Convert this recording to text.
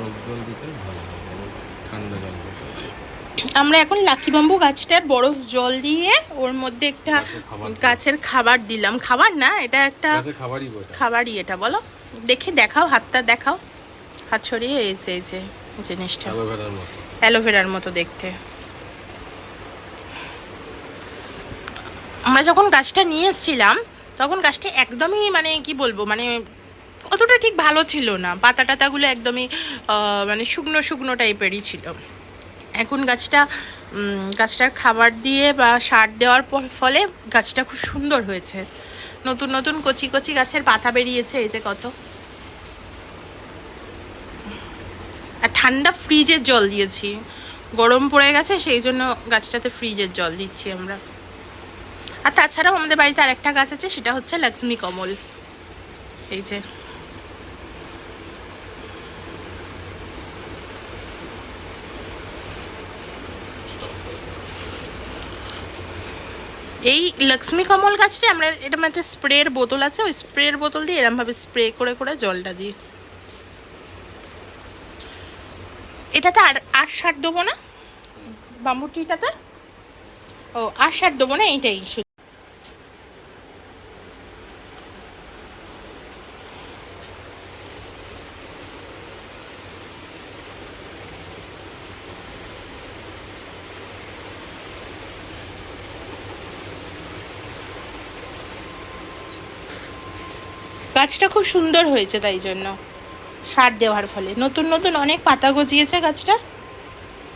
বরফ জল দিতে ভালো হয়, বরফ ঠান্ডা জল দিতে। আমরা এখন লাকি বাম্বু গাছটায় বরফ জল দিয়ে ওর মধ্যে একটা গাছের খাবার দিলাম। খাবার না, এটা একটা খাবারই। এটা বলো, দেখে দেখাও, হাতটা দেখাও, হাত ছড়িয়ে এসে এই জিনিসটা অ্যালোভেরার মতো দেখতে। আমরা যখন গাছটা নিয়ে এসেছিলাম তখন গাছটা একদমই মানে কি বলবো, মানে অতটা ঠিক ভালো ছিল না, পাতা টাতাগুলো একদমই মানে শুকনো শুকনো টাইপেরই ছিল। এখন গাছটার খাবার দিয়ে বা সার দেওয়ার ফলে গাছটা খুব সুন্দর হয়েছে। নতুন নতুন কচি কচি গাছের পাতা বেরিয়েছে, এই যে কত। আর ঠান্ডা ফ্রিজের জল দিয়েছি, গরম পড়ে গেছে সেই জন্য গাছটাতে ফ্রিজের জল দিচ্ছি আমরা। আর তাছাড়াও আমাদের বাড়িতে আর একটা গাছ আছে, সেটা হচ্ছে লক্ষ্মী কমল। এই যে এই লক্ষ্মী কমল গাছটা আমরা, এটা মধ্যে স্প্রের বোতল আছে, ওই স্প্রের বোতল দিয়ে এরমভাবে স্প্রে করে করে জলটা দিই। এটাতে আর সার দেবো না, বাম্বুটিটাতে ও আর সার দেবো না, এইটাই শুধু। গাছটা খুব সুন্দর হয়েছে, তাই জন্য সার দেওয়ার ফলে নতুন নতুন অনেক পাতা গজিয়েছে গাছটার।